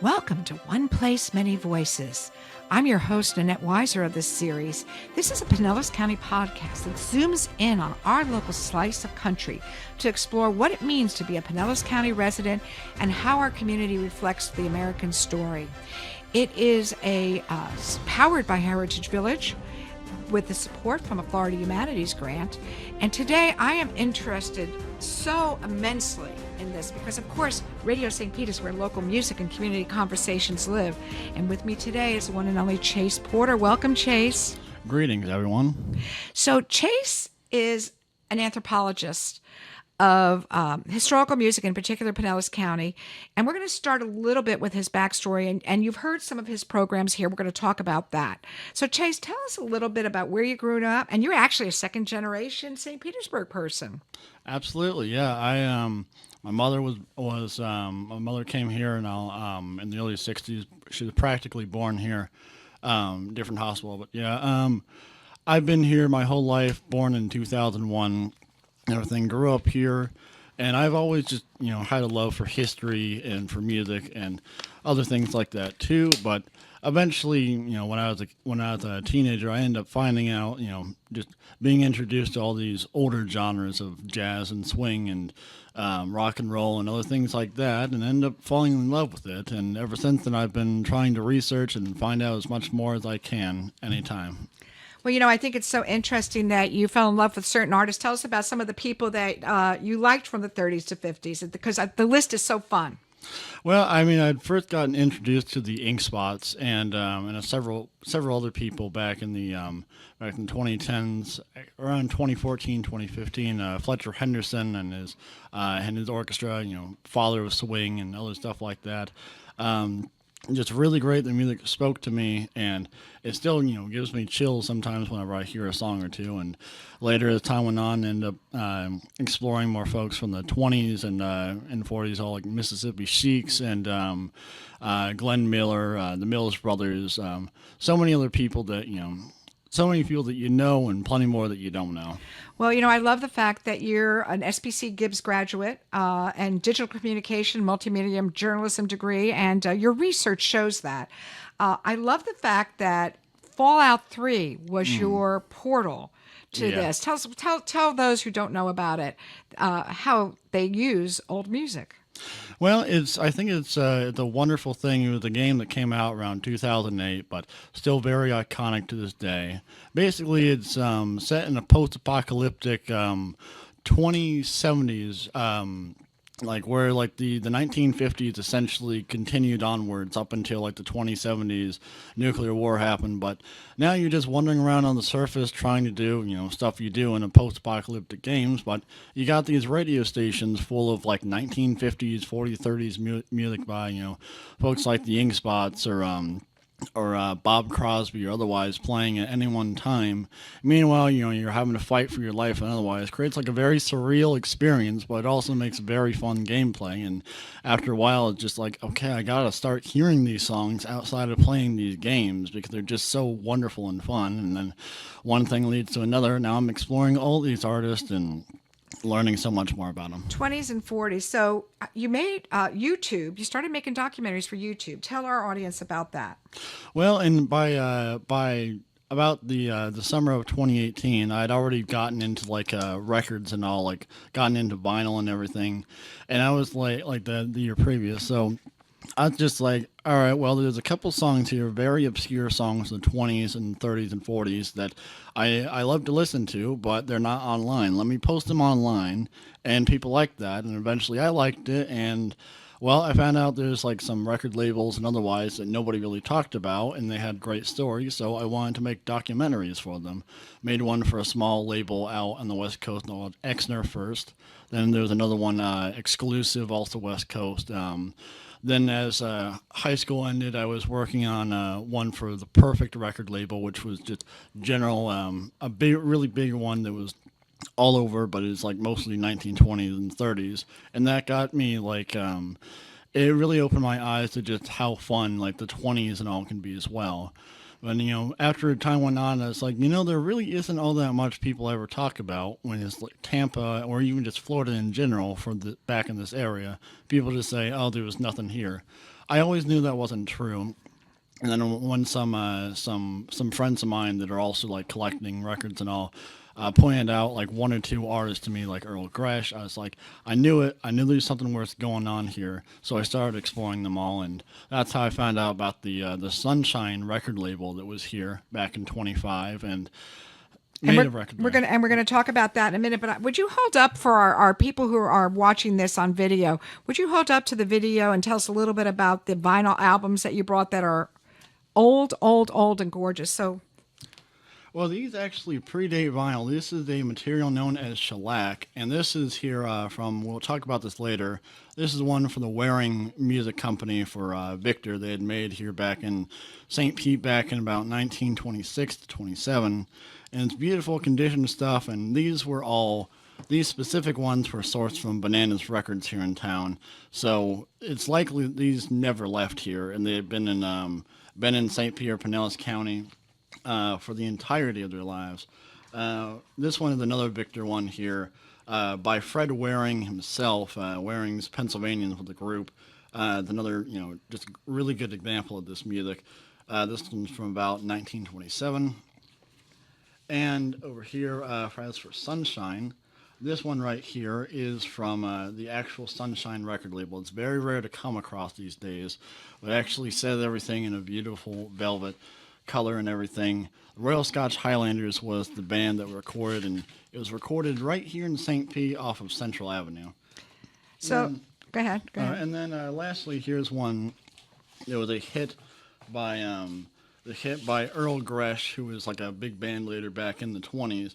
Welcome to One Place, Many Voices. I'm your host, Nanette Wiser of this series. This is a Pinellas County podcast that zooms in on our local slice of country to explore what it means to be a Pinellas County resident and how our community reflects the American story. It is powered by Heritage Village with the support from a Florida Humanities grant. And today I am interested so immensely in this because, of course, Radio St. Pete is where local music and community conversations live. And with me today is the one and only Chase Porter. Welcome, Chase. Greetings, everyone. So Chase is an anthropologist of historical music, in particular Pinellas County. And we're going to start a little bit with his backstory. And you've heard some of his programs here. We're going to talk about that. So Chase, tell us a little bit about where you grew up. And you're actually a second generation St. Petersburg person. Absolutely, yeah. My mother my mother came here in the early '60s. She was practically born here, different hospital, but yeah. I've been here my whole life. Born in 2001. Everything, grew up here, and I've always just had a love for history and for music and other things like that too. But eventually, when I was a teenager, I ended up finding out, just being introduced to all these older genres of jazz and swing and rock and roll and other things like that, and ended up falling in love with it. And ever since then, I've been trying to research and find out as much more as I can anytime. Well, I think it's so interesting that you fell in love with certain artists. Tell us about some of the people that you liked from the 30s to 50s, because the list is so fun. Well, I mean, I'd first gotten introduced to the Ink Spots and several other people back in the 2010s, around 2014, 2015. Fletcher Henderson and his orchestra, Father of Swing and other stuff like that. Just really great. The music spoke to me, and it still, gives me chills sometimes whenever I hear a song or two. And later, as time went on, I ended up exploring more folks from the 20s and 40s, all like Mississippi Sheiks and Glenn Miller, the Mills Brothers, so many other people that, so many people that you know and plenty more that you don't know. Well, I love the fact that you're an SPC Gibbs graduate and digital communication, multimedia journalism degree, and your research shows that. I love the fact that Fallout 3 was your portal to this. Tell those who don't know about it how they use old music. Well, I think it's a wonderful thing. It was a game that came out around 2008, but still very iconic to this day. Basically, it's set in a post-apocalyptic 2070s, like where like the 1950s essentially continued onwards up until like the 2070s nuclear war happened. But now you're just wandering around on the surface trying to do stuff you do in a post-apocalyptic games. But you got these radio stations full of like 1950s, 40s, 30s music by folks like the Ink Spots or Bob Crosby or otherwise playing at any one time. Meanwhile, you're having to fight for your life and otherwise. Creates like a very surreal experience, but it also makes very fun gameplay. And after a while, it's just like, okay, I gotta start hearing these songs outside of playing these games because they're just so wonderful and fun. And then one thing leads to another. Now I'm exploring all these artists and learning so much more about them. 20s and 40s. So you made YouTube. You started making documentaries for YouTube. Tell our audience about that. Well, and by about the summer of 2018, I'd already gotten into like records and all, like gotten into vinyl and everything, and I was like the year previous, so I was just like, all right, well, there's a couple songs here, very obscure songs in the 20s and 30s and 40s that I love to listen to, but they're not online. Let me post them online, and people like that, and eventually I liked it, and well, I found out there's like some record labels and otherwise that nobody really talked about, and they had great stories, so I wanted to make documentaries for them. Made one for a small label out on the West Coast called Exner first. Then there was another one exclusive, also West Coast. Then as high school ended, I was working on one for the Perfect record label, which was just general, really big one that was all over, but it's like mostly 1920s and 30s. And that got me like, it really opened my eyes to just how fun like the 20s and all can be as well. But, after time went on, it's like, there really isn't all that much people ever talk about when it's like Tampa or even just Florida in general back in this area. People just say, oh, there was nothing here. I always knew that wasn't true. And then when some friends of mine that are also like collecting records and all pointed out like one or two artists to me, like Earl Gresh, I was like, I knew it. I knew there was something worth going on here. So I started exploring them all, and that's how I found out about the Sunshine record label that was here back in '25 and And made a record there. we're gonna talk about that in a minute. But would you hold up for our people who are watching this on video? Would you hold up to the video and tell us a little bit about the vinyl albums that you brought that are old, and gorgeous? So, Well, these actually predate vinyl. This is a material known as shellac, and this is here from, we'll talk about this later. This is one for the Waring Music Company for Victor. They had made here back in St. Pete back in about 1926 to 27. And it's beautiful condition stuff, and these specific ones were sourced from Bananas Records here in town. So it's likely these never left here, and they had been in St. Pete or Pinellas County for the entirety of their lives. This one is another Victor one here by Fred Waring himself. Waring's Pennsylvanians with the group. It's another, just really good example of this music. This one's from about 1927. And over here, as for Sunshine, this one right here is from the actual Sunshine record label. It's very rare to come across these days. It actually says everything in a beautiful velvet color and everything. The Royal Scotch Highlanders was the band that recorded, and it was recorded right here in St. Pete off of Central Avenue. so go ahead. And then lastly, here's one. There was a hit by Earl Gresh, who was like a big band leader back in the 20s,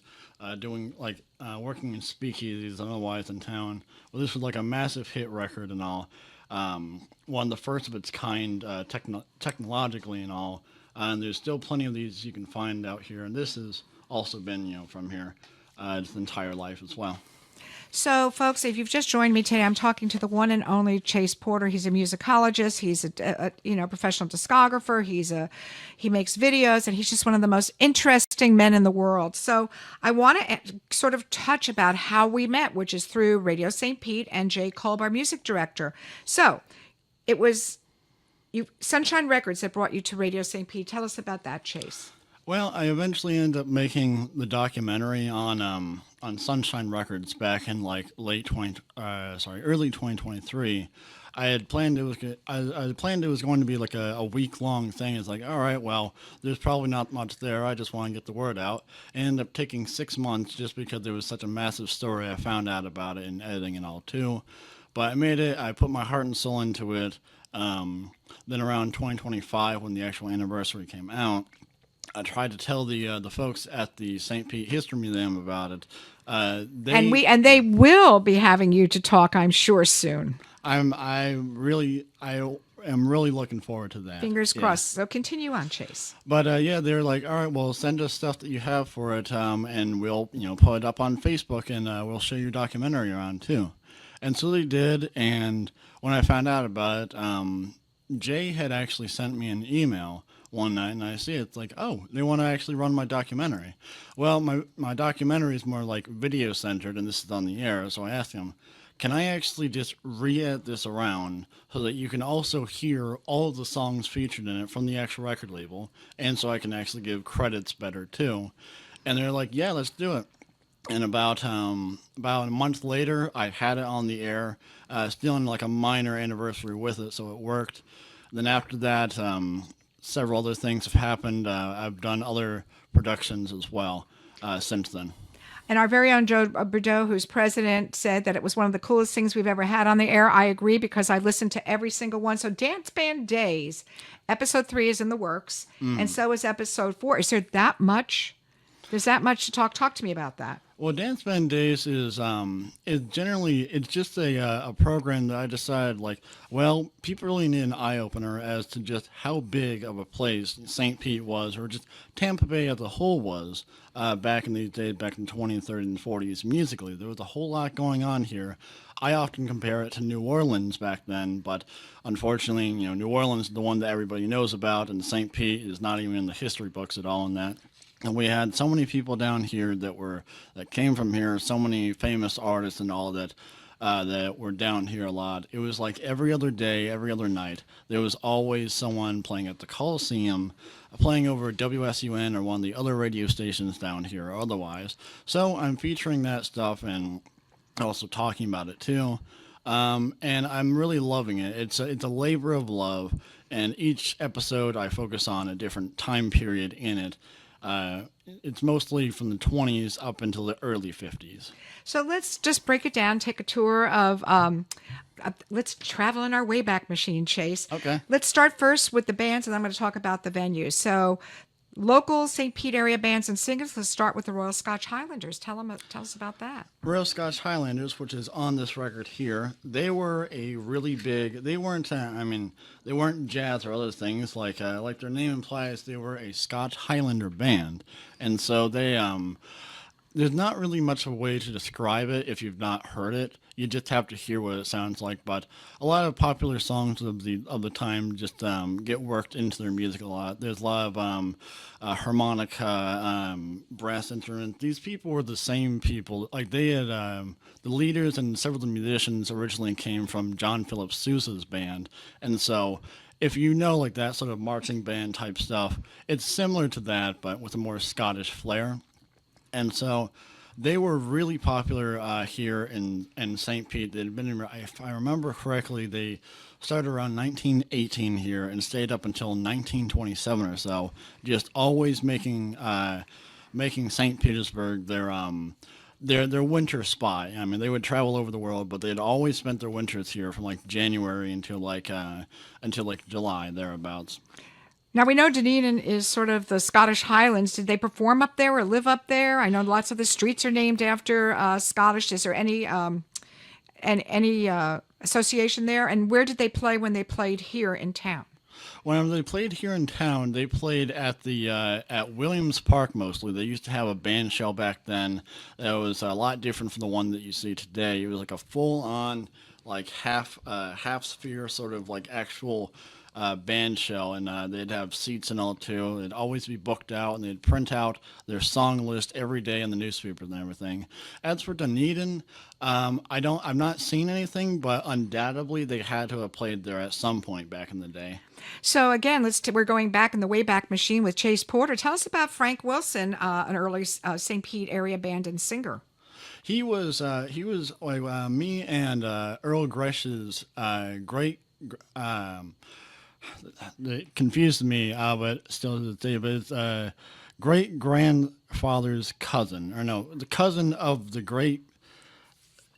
doing like working in speakeasies and otherwise in town. Well, this was like a massive hit record and all. One of the first of its kind technologically and all. And there's still plenty of these you can find out here. And this has also been, from here its entire life as well. So, folks, if you've just joined me today, I'm talking to the one and only Chase Porter. He's a musicologist. He's a professional discographer. He makes videos, and he's just one of the most interesting men in the world. So, I want to sort of touch about how we met, which is through Radio St. Pete and Jay Kolb, our music director. So, it was Sunshine Records that brought you to Radio St. Pete. Tell us about that, Chase. Well, I eventually ended up making the documentary on Sunshine Records back in like early 2023. I had planned it was going to be like a week-long thing. It's like, all right, well, there's probably not much there. I just want to get the word out. It ended up taking 6 months just because there was such a massive story. I found out about it in editing and all too. But I made it. I put my heart and soul into it. Then around 2025, when the actual anniversary came out, I tried to tell the folks at the St. Pete History Museum about it. They will be having you to talk, I'm sure, soon. I am really looking forward to that. Fingers crossed. So continue on, Chase. But they're like, all right, well, send us stuff that you have for it, and we'll put it up on Facebook, and we'll show your documentary around too. And so they did. And when I found out about it, Jay had actually sent me an email one night, and I see it's like, oh, they want to actually run my documentary. Well, my documentary is more like video centered, and this is on the air. So I asked him, can I actually just re-edit this around so that you can also hear all of the songs featured in it from the actual record label, and so I can actually give credits better too? And they're like, yeah, let's do it. And about a month later, I had it on the air, still in like a minor anniversary with it, so it worked. Then after that, several other things have happened. I've done other productions as well since then. And our very own Joe Bordeaux, who's president, said that it was one of the coolest things we've ever had on the air. I agree, because I listened to every single one. So Danceband Days, episode 3 is in the works, and so is episode 4. Is there that much? There's that much to talk. Talk to me about that. Well, Danceband Days is it's just a program that I decided, like, well, people really need an eye-opener as to just how big of a place St. Pete was, or just Tampa Bay as a whole was, back in these days, back in the 20s, 30s, and 40s musically. There was a whole lot going on here. I often compare it to New Orleans back then, but unfortunately, New Orleans is the one that everybody knows about, and St. Pete is not even in the history books at all in that. And we had so many people down here that came from here, so many famous artists and all that that were down here a lot. It was like every other day, every other night, there was always someone playing at the Coliseum, playing over WSUN or one of the other radio stations down here or otherwise. So I'm featuring that stuff and also talking about it too. And I'm really loving it. It's a labor of love, and each episode I focus on a different time period in it. It's mostly from the 20s up until the early 50s. So let's just break it down, take a tour of, let's travel in our Wayback Machine, Chase. Okay. Let's start first with the bands, and I'm going to talk about the venues. So local St. Pete area bands and singers, let's start with the Royal Scotch Highlanders. Tell us about that. Royal Scotch Highlanders, which is on this record here, they were a really big. They weren't. They weren't jazz or other things. Like their name implies, they were a Scotch Highlander band, and so they there's not really much of a way to describe it if you've not heard it. You just have to hear what it sounds like. But a lot of popular songs of the time just get worked into their music a lot. There's a lot of harmonica, brass instruments. These people were the same people. Like they had the leaders and several of the musicians originally came from John Philip Sousa's band, and so if you know like that sort of marching band type stuff, it's similar to that, but with a more Scottish flair. And so they were really popular here in St. Pete. They'd been, if I remember correctly, they started around 1918 here and stayed up until 1927 or so, just always making St. Petersburg their winter spot. I mean, they would travel over the world, but they'd always spent their winters here from like January until like July thereabouts. Now, we know Dunedin is sort of the Scottish Highlands. Did they perform up there or live up there? I know lots of the streets are named after Scottish. Is there any association there? And where did they play when they played here in town? When they played here in town, they played at the at Williams Park mostly. They used to have a band shell back then that was a lot different from the one that you see today. It was like a full-on, like half sphere sort of like actual band shell, and they'd have seats and all too. They'd always be booked out, and they'd print out their song list every day in the newspaper and everything. As for Dunedin, I've not seen anything, but undoubtedly they had to have played there at some point back in the day. So again, we're going back in the Wayback Machine with Chase Porter. Tell us about Frank Wilson, an early St. Pete area band and singer. He was like me and Earl Gresh's great. It confused me, but still to this day. But it's great grandfather's cousin, or no, the cousin of the great.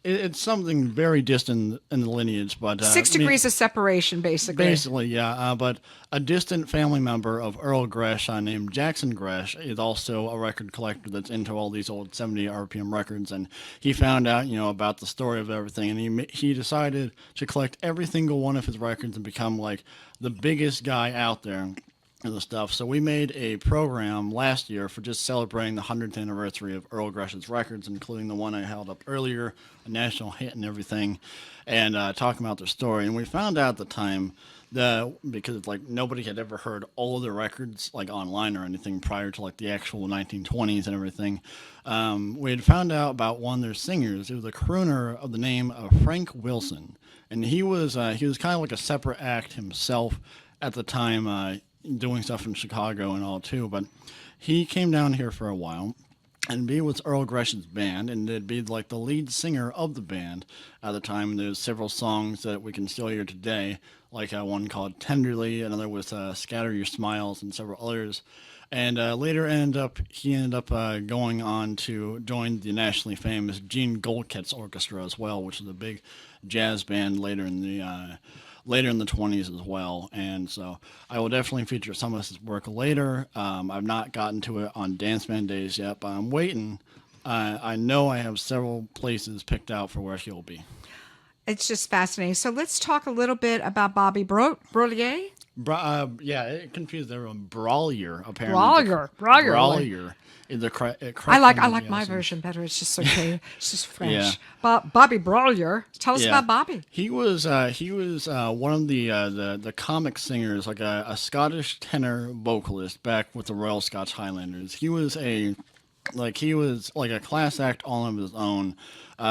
It's something very distant in the lineage, but 6 degrees of separation, basically. Basically, yeah. But a distant family member of Earl Gresh, named Jackson Gresh, is also a record collector that's into all these old 70 RPM records, and he found out, about the story of everything, and he decided to collect every single one of his records and become like the biggest guy out there. And the stuff. So we made a program last year for just celebrating the 100th anniversary of Earl Gresh's records, including the one I held up earlier, a national hit and everything, and talking about their story. And we found out at the time that because like nobody had ever heard all of their records like online or anything prior to like the actual 1920s and everything, we had found out about one of their singers. It was a crooner of the name of Frank Wilson, and he was kind of like a separate act himself at the time. Doing stuff in Chicago and all too, but he came down here for a while and be with Earl Gresh's band, and it'd be like the lead singer of the band at the time. There's several songs that we can still hear today, like one called Tenderly, another with Scatter Your Smiles, and several others. And later he ended up going on to join the nationally famous Gene Goldket's orchestra as well, which is a big jazz band later in the 20s as well. And so I will definitely feature some of his work later. I've not gotten to it on Danceband Days yet, but I'm waiting. I know I have several places picked out for where he'll be. It's just fascinating. So let's talk a little bit about Bobby Brolier. Yeah, it confused everyone. Brawlier, apparently. Brawlier. I like my version better. It's just okay. It's just French. Yeah. Bobby Brolier. Tell us about Bobby. He was one of the comic singers, like a Scottish tenor vocalist back with the Royal Scotch Highlanders. He was a like he was like a class act all of his own.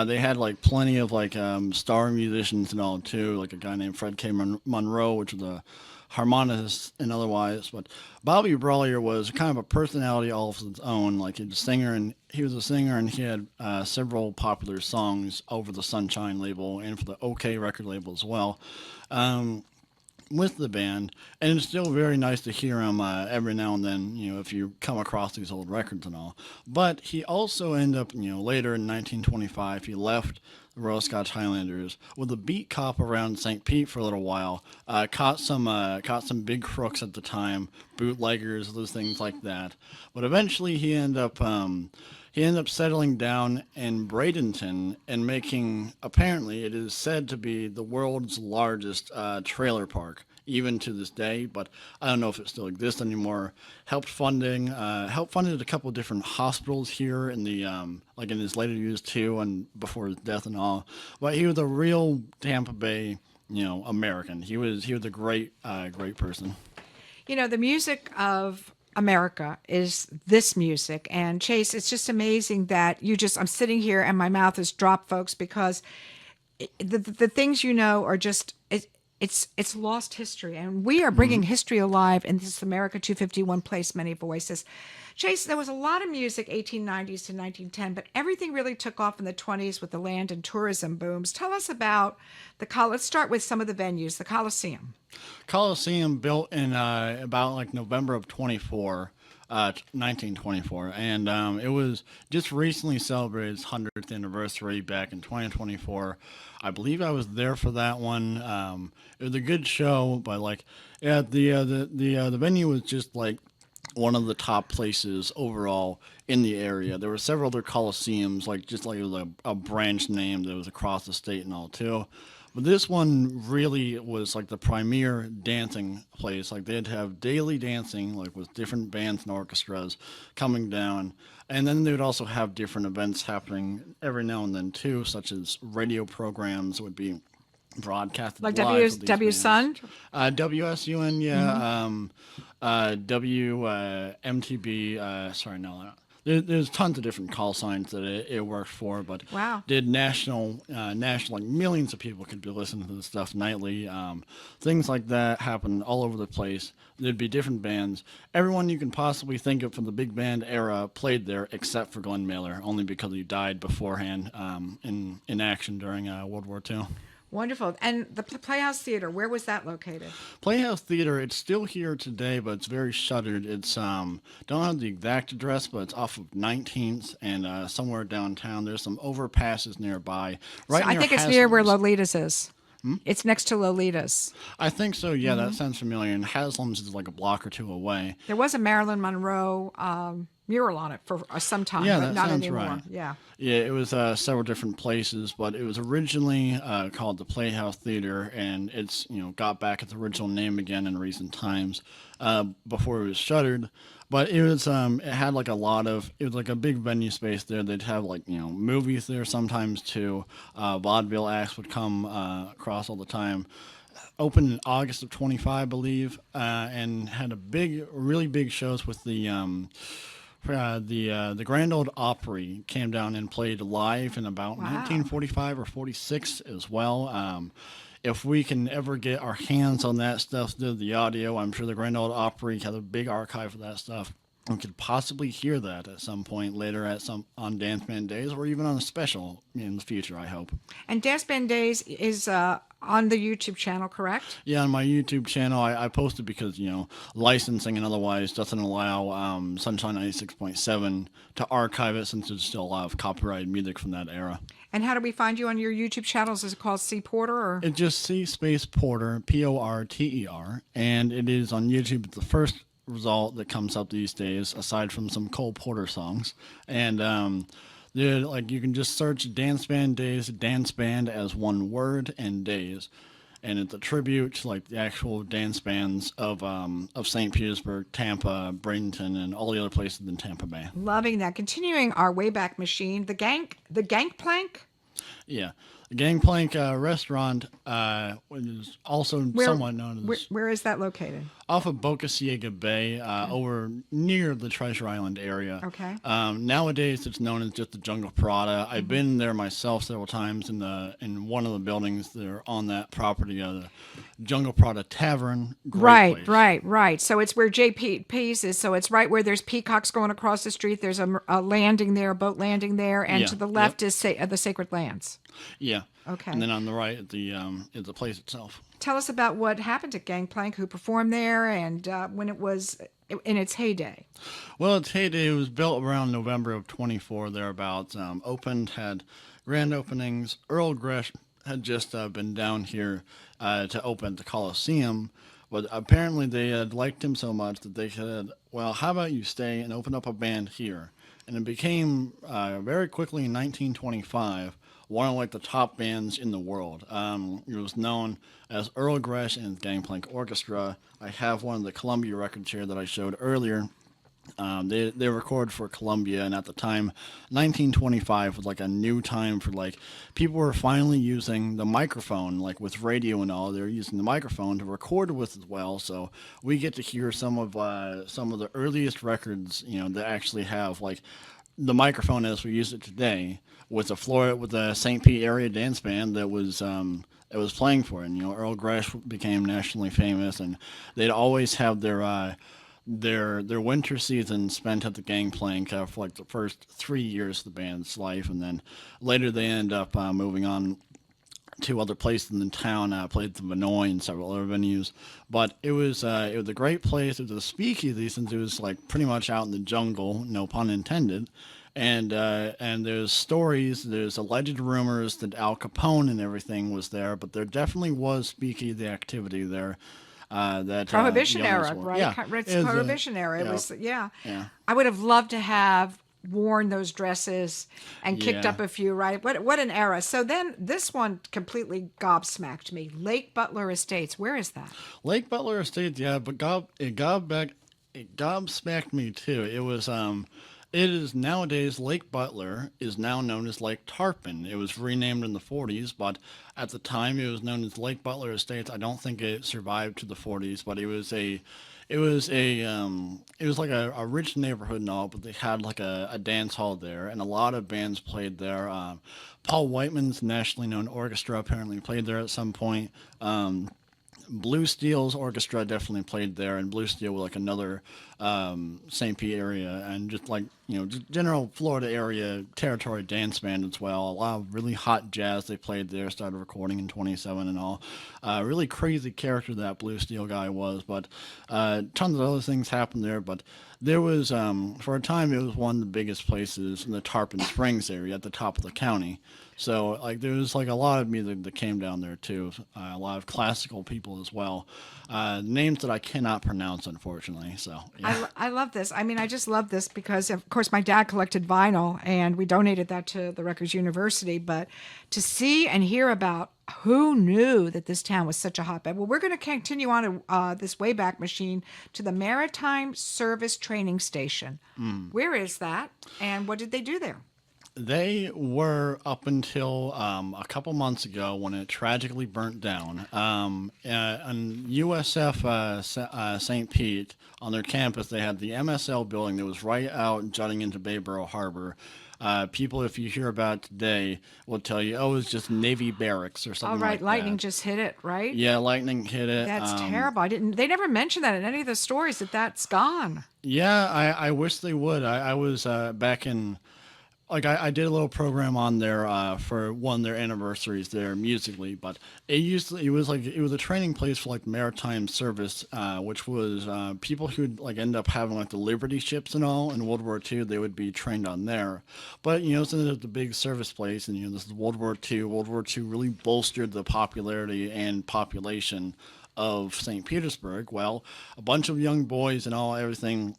They had like plenty of like star musicians and all too, like a guy named Fred K. Monroe, which was a harmonicist and otherwise. But Bobby Brawley was kind of a personality all of his own. Like he was a singer, and he had several popular songs over the Sunshine label and for the OK record label as well. Um, with the band, and it's still very nice to hear him every now and then, if you come across these old records and all. But he also ended up, later in 1925, he left the Royal Scotch Highlanders with a beat cop around St. Pete for a little while. Caught some big crooks at the time, bootleggers, those things like that. But eventually he ended up settling down in Bradenton and making, apparently, it is said to be the world's largest trailer park, even to this day. But I don't know if it still exists anymore. Helped funded a couple of different hospitals here in the like in his later years too, and before his death and all. But he was a real Tampa Bay, American. He was a great person. The music of America is this music. And Chase, it's just amazing that I'm sitting here and my mouth is dropped, folks, because the things are just, it's lost history. And we are bringing history alive in this America 251 Place Many Voices. Chase, there was a lot of music 1890s to 1910, but everything really took off in the 20s with the land and tourism booms. Tell us about let's start with some of the venues, the Coliseum. Coliseum built in about like November of 1924, and it was just recently celebrated its 100th anniversary back in 2024. I believe I was there for that one. It was a good show, but like, yeah, the venue was just like one of the top places overall in the area. There were several other coliseums, like just like it was a branch name that was across the state and all too. But this one really was like the premier dancing place. Like they'd have daily dancing, like with different bands and orchestras coming down. And then they would also have different events happening every now and then too, such as radio programs would be broadcasted Like live with these W bands. Sun? WSUN, yeah. WMTB. Sorry, no. There's tons of different call signs that it worked for, but Wow. did national, like millions of people could be listening to this stuff nightly. Things like that happen all over the place. There'd be different bands. Everyone you can possibly think of from the big band era played there, except for Glenn Mailer, only because he died beforehand in action during World War II. Wonderful. And the Playhouse Theater, where was that located? Playhouse Theater, it's still here today, but it's very shuttered. It's don't have the exact address, but it's off of 19th and somewhere downtown. There's some overpasses nearby. Right So I near think it's near where Haslam's. Lolita's is. It's next to Lolita's. I think so. Yeah, that sounds familiar. And Haslam's is like a block or two away. There was a Marilyn Monroe mural on it for some time, Yeah, but that not sounds anymore. right. Yeah. Yeah, it was several different places, but it was originally called the Playhouse Theater, and it's got back its original name again in recent times before it was shuttered. But it had like it was like a big venue space there. They'd have like movies there sometimes too. Vaudeville acts would come across all the time. Opened in August of 25, I believe, and had really big shows with the Grand Ole Opry came down and played live in about Wow. 1945 or 46 as well. If we can ever get our hands on that stuff, the audio, I'm sure the Grand Ole Opry has a big archive of that stuff. We could possibly hear that at some point later on Danceband Days, or even on a special in the future, I hope. And Danceband Days is on the YouTube channel, correct? Yeah, on my YouTube channel, I posted because, licensing and otherwise doesn't allow Sunshine 96.7 to archive it, since there's still a lot of copyrighted music from that era. And how do we find you on your YouTube channels? Is it called C Porter? Or? It just C space Porter, Porter, and it is on YouTube. It's the first result that comes up these days, aside from some Cole Porter songs. And you can just search Danceband Days, dance band as one word, and days. And it's a tribute to like the actual dance bands of St. Petersburg, Tampa, Bradenton, and all the other places in Tampa Bay. Loving that. Continuing our Wayback Machine, the Gangplank. Yeah. Gangplank restaurant, which is also somewhat known as Where is that located? off of Boca Ciega Bay, over near the Treasure Island area. Okay. Nowadays, it's known as just the Jungle Prada. I've been there myself several times in one of the buildings that are on that property, the Jungle Prada Tavern. Great place. Right. So it's where JP's is. So it's right where there's peacocks going across the street. There's a landing there, a boat landing there, and Yeah, to the left yep. is the Sacred Lands. Yeah. Okay. And then on the right is the place itself. Tell us about what happened at Gangplank, who performed there, and when it was in its heyday. Well, its heyday was built around November of 24, thereabouts. Opened, had grand openings. Earl Gresham had just been down here to open the Coliseum, but apparently they had liked him so much that they said, well, how about you stay and open up a band here? And it became very quickly in 1925 one of like the top bands in the world. It was known as Earl Gresh and his Gangplank Orchestra. I have one of the Columbia records here that I showed earlier. They record for Columbia, and at the time, 1925 was like a new time for like people were finally using the microphone, like with radio and all. They were using the microphone to record with as well. So we get to hear some of the earliest records, that actually have like the microphone as we use it today with the St. Pete area dance band that was playing for it. And, Earl Gresh became nationally famous, and they'd always have their winter season spent at the Gangplank for like the first 3 years of the band's life, and then later they end up moving on to other places in the town. Played the Vinoy and several other venues, but it was a great place. It was a speakeasy since it was like pretty much out in the jungle, no pun intended. And there's stories, there's alleged rumors that Al Capone and everything was there, but there definitely was speakeasy activity there. That Prohibition young era, well. right? Yeah, It's it was, Prohibition era. It yeah, was, yeah. yeah. I would have loved to have worn those dresses and kicked Yeah. up a few, right? What an era. So then this one completely gobsmacked me. Lake Butler Estates. Where is that? Lake Butler Estates, yeah, but it gobsmacked me too. It is nowadays Lake Butler is now known as Lake Tarpon. It was renamed in the 40s, but at the time it was known as Lake Butler Estates. I don't think it survived to the 40s, but it was like a rich neighborhood and all, but they had like a dance hall there, and a lot of bands played there. Paul Whiteman's nationally known orchestra apparently played there at some point. Blue Steel's orchestra definitely played there, and Blue Steel was like another St. Pete area, and just like just general Florida area territory dance band as well. A lot of really hot jazz they played there. Started recording in 27 and all. Really crazy character that Blue Steel guy was, but tons of other things happened there. But there was for a time it was one of the biggest places in the Tarpon Springs area at the top of the county. So like there was like a lot of music that came down there too. A lot of classical people as well. Names that I cannot pronounce, unfortunately. So yeah. I love this. I mean, I just love this because, of course, my dad collected vinyl, and we donated that to the Records University. But to see and hear about who knew that this town was such a hotbed. Well, we're going to continue on this Wayback Machine to the Maritime Service Training Station. Where is that, and what did they do there? They were up until a couple months ago when it tragically burnt down. On USF St. Pete, on their campus, they had the MSL building that was right out jutting into Bayboro Harbor. People, if you hear about it today, will tell you, oh, it's just Navy barracks or something Oh, right. like Lightning that. just hit it, right? Yeah, lightning hit it. That's terrible. They never mentioned that in any of the stories that's gone. Yeah, I wish they would. I was back in... Like I did a little program on there for one of their anniversaries there musically, but it was a training place for like maritime service, which was people who'd like end up having like the Liberty ships and all in World War II. They would be trained on there, but since it's the big service place, and this is World War II. World War II really bolstered the popularity and population of St. Petersburg. Well, a bunch of young boys and all everything.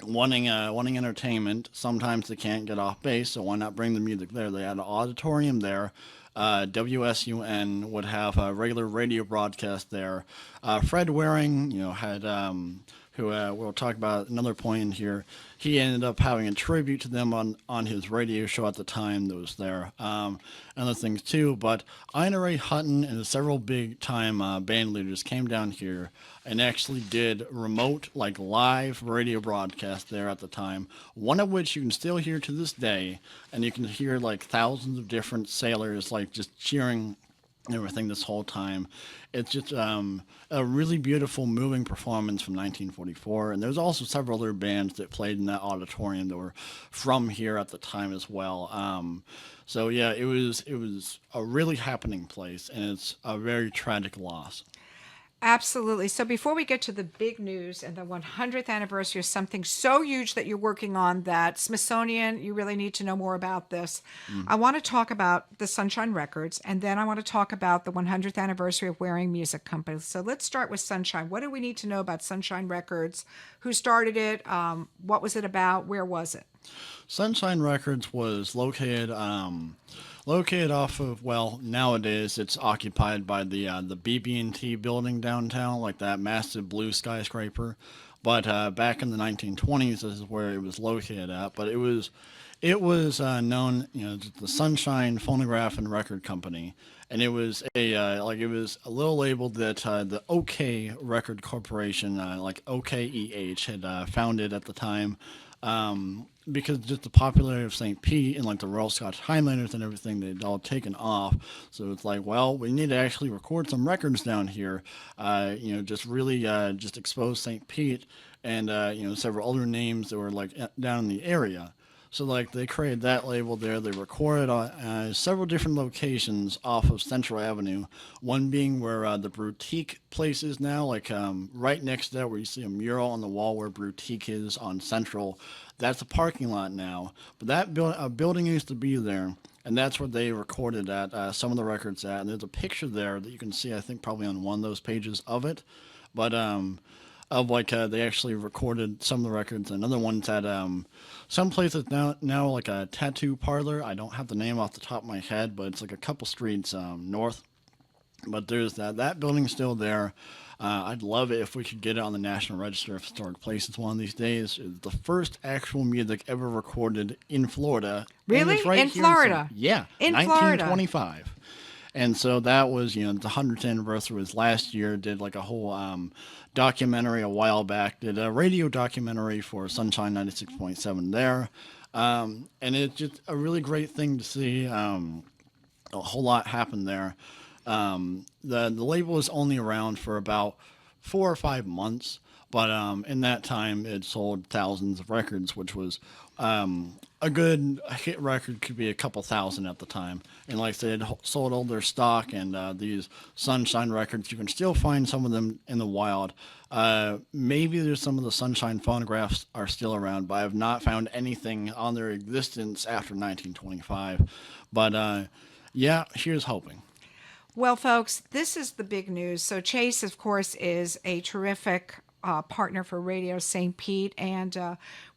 Wanting entertainment, sometimes they can't get off base, so why not bring the music there? They had an auditorium there. WSUN would have a regular radio broadcast there. Fred Waring, had who we'll talk about another point in here. He ended up having a tribute to them on his radio show at the time that was there. Other things too, but Ina Ray Hutton and several big time band leaders came down here and actually did remote, like live radio broadcast there at the time. One of which you can still hear to this day, and you can hear like thousands of different sailors like just cheering and everything this whole time. It's just a really beautiful, moving performance from 1944. And there's also several other bands that played in that auditorium that were from here at the time as well. So yeah, it was a really happening place, and it's a very tragic loss. Absolutely. So before we get to the big news and the 100th anniversary of something so huge that you're working on, that Smithsonian, you really need to know more about this. I want to talk about the Sunshine Records, and then I want to talk about the 100th anniversary of Wearing Music Company. So let's start with Sunshine. What do we need to know about Sunshine Records? Who started it? What was it about? Where was it? Sunshine Records was located off of, well, nowadays it's occupied by the BB&T building downtown, like that massive blue skyscraper. But back in the 1920s, this is where it was located at. But it was known, as the Sunshine Phonograph and Record Company, and it was it was a little label that the OK Record Corporation, like OKEH, had founded at the time. Because just the popularity of St. Pete and like the Royal Scotch Highlanders and everything, they'd all taken off. So it's like, well, we need to actually record some records down here. Just really just expose St. Pete and several other names that were like down in the area. So like they created that label there. They recorded on several different locations off of Central Avenue. One being where the Boutique place is now, like right next to that, where you see a mural on the wall where Boutique is on Central. That's a parking lot now. But that building used to be there, and that's where they recorded at some of the records at. And there's a picture there that you can see, I think, probably on one of those pages of it. But of like they actually recorded some of the records. Another one's at some place that's now like a tattoo parlor. I don't have the name off the top of my head, but it's like a couple streets north. But there's that building's still there. I'd love it if we could get it on the National Register of Historic Places one of these days. It's the first actual music ever recorded in Florida. Really? Right in Florida? Yeah. In 1925. Florida. And so that was, the 100th anniversary was last year. Did like a whole documentary a while back. Did a radio documentary for Sunshine 96.7 there. And it's just a really great thing to see. A whole lot happened there. The label was only around for about 4 or 5 months, but in that time it sold thousands of records, which was a good hit record could be a couple thousand at the time. And like I said, sold all their stock, and these Sunshine records, you can still find some of them in the wild. Maybe there's some of the Sunshine phonographs are still around, but I have not found anything on their existence after 1925. But yeah, here's hoping. Well, folks, this is the big news. So Chase, of course, is a terrific partner for Radio St. Pete, and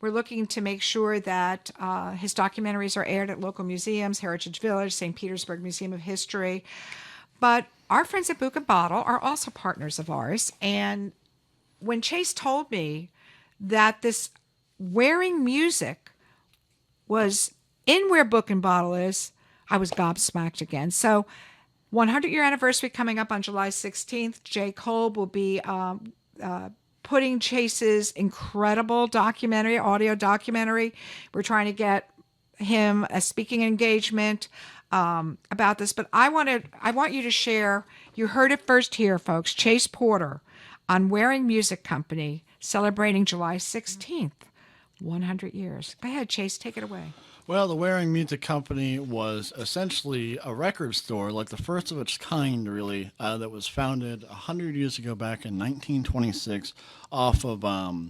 we're looking to make sure that his documentaries are aired at local museums, Heritage Village, St. Petersburg Museum of History. But our friends at Book and Bottle are also partners of ours, and when Chase told me that this Wearing Music was in where Book and Bottle is, I was gobsmacked again. So 100-year anniversary coming up on July 16th. Jay Kolb will be putting Chase's incredible documentary, audio documentary. We're trying to get him a speaking engagement about this. But I want you to share, you heard it first here, folks, Chase Porter on Wearing Music Company celebrating July 16th, 100 years. Go ahead, Chase, take it away. Well, the Wearing Music Company was essentially a record store, like the first of its kind, really, that was founded 100 years ago back in 1926 off of, I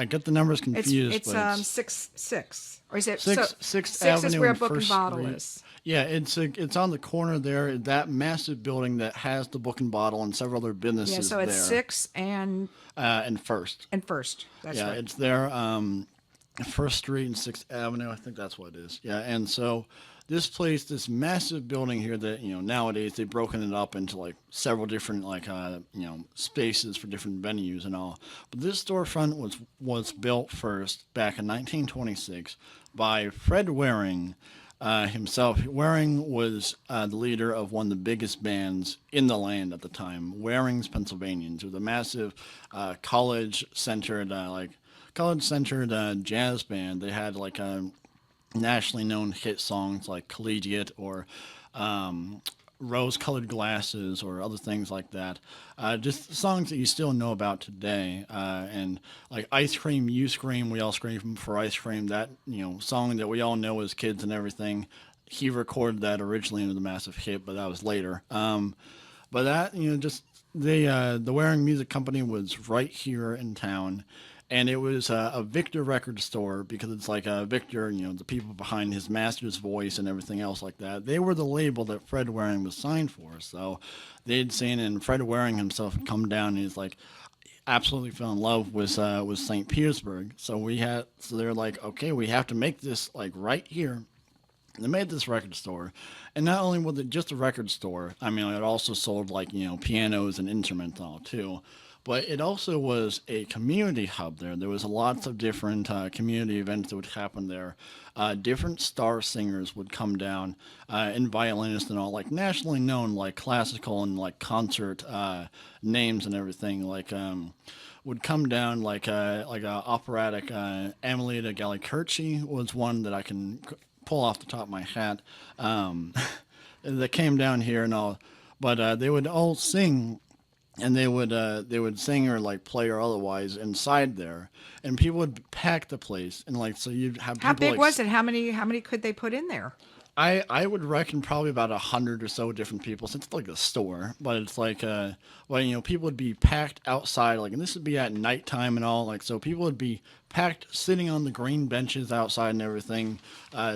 get the numbers confused. It's 6th, or is it? Sixth Avenue Avenue is where and Book and First Bottle Street. is. Yeah, it's on the corner there, that massive building that has the Book and Bottle and several other businesses there. Yeah, so it's there. 6th and First. And First, that's right. Yeah, it's there. First Street and 6th Avenue, I think that's what it is. Yeah, and so this place, this massive building here that, nowadays they've broken it up into like several different like, spaces for different venues and all. But this storefront was built first back in 1926 by Fred Waring himself. Waring was the leader of one of the biggest bands in the land at the time, Waring's Pennsylvanians, with a massive college-centered jazz band. They had like nationally known hit songs like Collegiate or Rose-Colored Glasses or other things like that. Just songs that you still know about today. And like Ice Cream, You Scream, We All Scream for Ice Cream, that, song that we all know as kids and everything. He recorded that originally into the massive hit, but that was later. But that, just the Waring Music Company was right here in town, and it was a Victor record store because it's like Victor, the people behind his master's voice and everything else like that. They were the label that Fred Waring was signed for, so they'd seen, and Fred Waring himself had come down, and he's like absolutely fell in love with St. Petersburg. So they're like, okay, we have to make this like right here. They made this record store, and not only was it just a record store, I mean, it also sold like, pianos and instruments and all too, but it also was a community hub there. There was lots of different community events that would happen there. Different star singers would come down, and violinists and all, like nationally known, like classical and like concert names and everything, like would come down, like operatic. Amelita Galli-Curci was one that I can pull off the top of my hat, that came down here and all, but they would all sing, and they would sing or like play or otherwise inside there, and people would pack the place, and like so you'd have people. How big like, was it? How many could they put in there? I would reckon probably about 100 or so different people, since it's like a store. But it's like, people would be packed outside, like, and this would be at nighttime and all, like, so people would be packed sitting on the green benches outside and everything,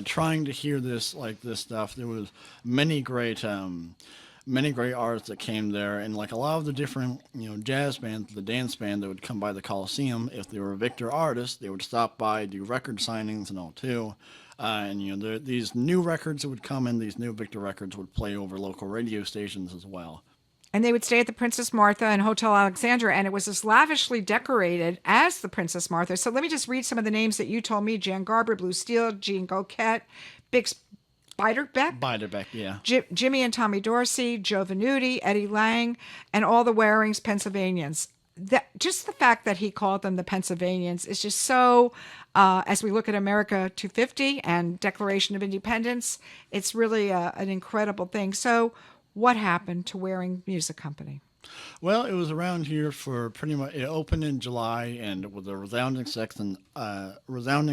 trying to hear this stuff. There was many great artists that came there, and like a lot of the different jazz bands, the dance band that would come by the Coliseum. If they were Victor artists, they would stop by, do record signings and all too. And these new records that would come in, these new Victor records would play over local radio stations as well. And they would stay at the Princess Martha and Hotel Alexandra, and it was as lavishly decorated as the Princess Martha. So let me just read some of the names that you told me: Jan Garber, Blue Steel, Jean Coquette, Bix Beiderbecke, yeah. Jimmy and Tommy Dorsey, Joe Venuti, Eddie Lang, and all the Warings Pennsylvanians. Just the fact that he called them the Pennsylvanians is just so, as we look at America 250 and Declaration of Independence, it's really an incredible thing. So what happened to Waring Music Company? Well, it was around here for pretty much. It opened in July, and with a resounding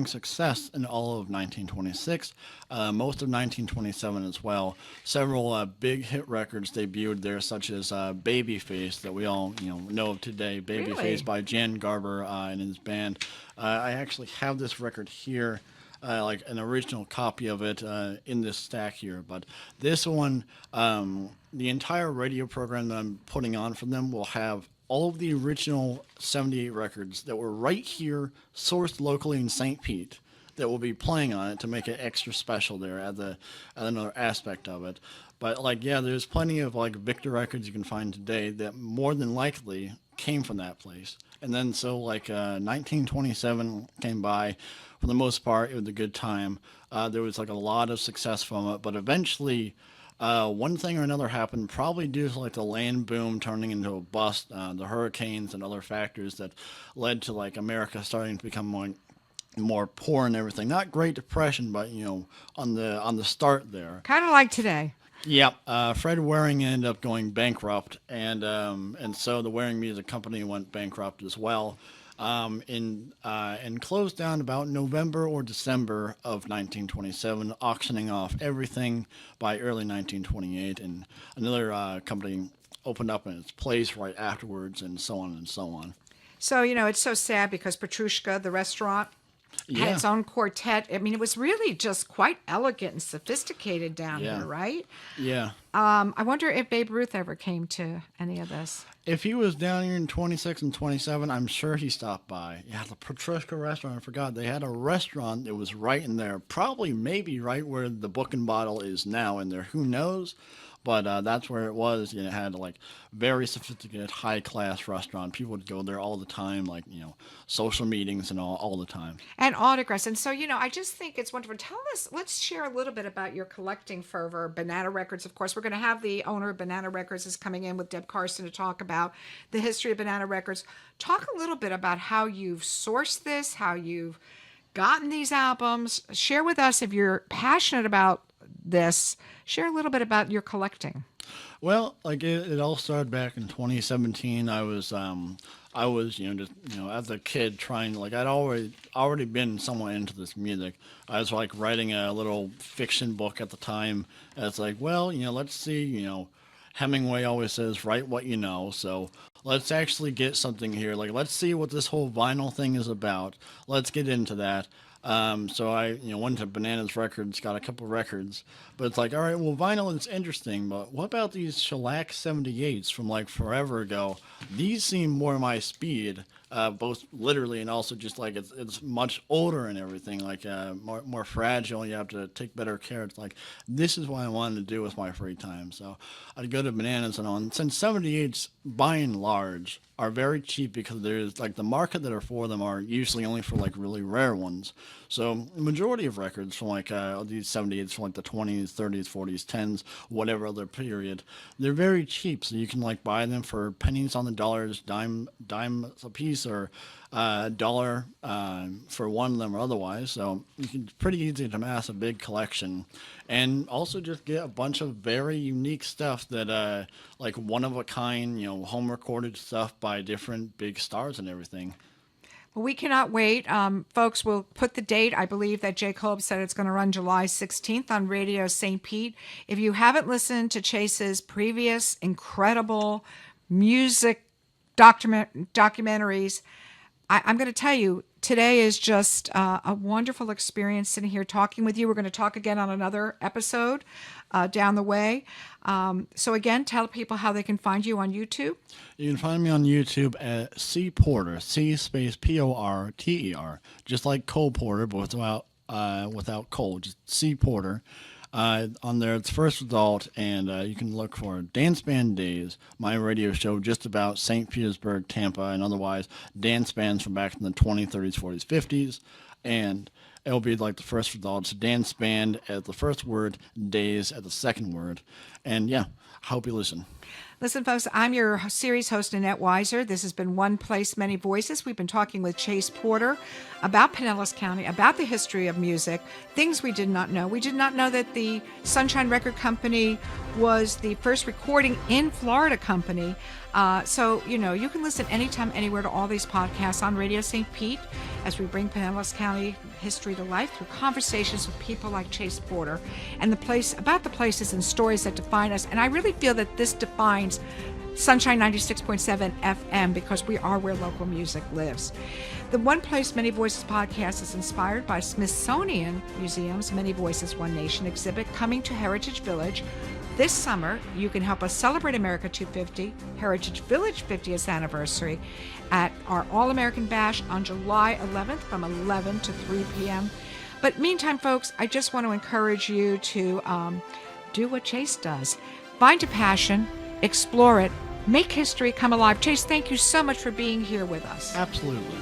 success in all of 1926, most of 1927 as well. Several big hit records debuted there, such as "Babyface," that we all know of today. "Babyface" Really? by Jan Garber and his band. I actually have this record here. Like an original copy of it in this stack here. But this one, the entire radio program that I'm putting on for them will have all of the original 78 records that were right here, sourced locally in St. Pete, that will be playing on it to make it extra special there as another aspect of it. But like, yeah, there's plenty of like Victor records you can find today that more than likely came from that place. And then so like 1927 came by. For the most part, it was a good time. There was like a lot of success from it, but eventually, one thing or another happened, probably due to like the land boom turning into a bust, the hurricanes and other factors that led to like America starting to become more poor and everything. Not Great Depression, but on the start there. Kind of like today. Yep. Fred Waring ended up going bankrupt, and so the Waring Music Company went bankrupt as well. And closed down about November or December of 1927, auctioning off everything by early 1928, and another company opened up in its place right afterwards, and so on and so on. So, it's so sad because Petrushka, the restaurant, had Yeah. its own quartet. I mean, it was really just quite elegant and sophisticated down Yeah. here, right? Yeah. I wonder if Babe Ruth ever came to any of this. If he was down here in 26 and 27, I'm sure he stopped by. Yeah, the Petrushka restaurant, I forgot. They had a restaurant that was right in there. Probably, maybe right where the Book and Bottle is now in there. Who knows? But that's where it was. You know, it had like very sophisticated, high class restaurant. People would go there all the time, like, social meetings and all the time. And autographs. And so, I just think it's wonderful. Tell us, let's share a little bit about your collecting fervor. Banana Records, of course. We're going to have the owner of Banana Records is coming in with Deb Carson to talk about the history of Banana Records. Talk a little bit about how you've sourced this, how you've gotten these albums. Share with us if you're passionate about this. Share a little bit about your collecting. Well, like it all started back in 2017. I was, just, as a kid trying, like I'd already been somewhat into this music. I was like writing a little fiction book at the time. And it's like, well, let's see, Hemingway always says, write what you know. So let's actually get something here. Like, let's see what this whole vinyl thing is about. Let's get into that. So I, went to Bananas Records, got a couple records, but it's like, all right, well, vinyl is interesting, but what about these shellac 78s from like forever ago? These seem more my speed, both literally and also just like it's much older and everything, like more fragile. You have to take better care. It's like, this is what I wanted to do with my free time. So I'd go to Bananas and on. Since 78s, by and large, are very cheap because there's like the market that are for them are usually only for like really rare ones. So the majority of records from like these 78s from like the 20s, 30s, 40s, 10s, whatever other period, they're very cheap. So you can like buy them for pennies on the dollars, dime a piece, or dollar for one of them or otherwise. So you can pretty easy to amass a big collection, and also just get a bunch of very unique stuff that like one of a kind, home recorded stuff by different big stars and everything. Well, we cannot wait. Folks, we'll put the date. I believe that Jay Kolb said it's going to run July 16th on Radio St. Pete. If you haven't listened to Chase's previous incredible music documentaries, I'm going to tell you, today is just a wonderful experience sitting here talking with you. We're going to talk again on another episode down the way. So again, tell people how they can find you on YouTube. You can find me on YouTube at C Porter, C space Porter, just like Cole Porter, but without Cole, just C Porter. On there, it's First Result, and you can look for Danceband Days, my radio show just about St. Petersburg, Tampa, and otherwise dance bands from back in the 20s, 30s, 40s, 50s, and it'll be like the First Result. It's dance band at the first word, days at the second word, and yeah, hope you listen. Listen, folks, I'm your series host, Nanette Wiser. This has been One Place, Many Voices. We've been talking with Chase Porter about Pinellas County, about the history of music, things we did not know. We did not know that the Sunshine Record Company was the first recording in Florida company. So, you can listen anytime, anywhere to all these podcasts on Radio St. Pete as we bring Pinellas County history to life through conversations with people like Chase Porter and about the places and stories that define us. And I really feel that this defines Sunshine 96.7 FM because we are where local music lives. The One Place, Many Voices podcast is inspired by Smithsonian Museum's Many Voices, One Nation exhibit coming to Heritage Village. This summer, you can help us celebrate America 250, Heritage Village 50th anniversary at our All-American Bash on July 11th from 11 to 3 p.m. But meantime, folks, I just want to encourage you to do what Chase does. Find a passion, explore it, make history come alive. Chase, thank you so much for being here with us. Absolutely.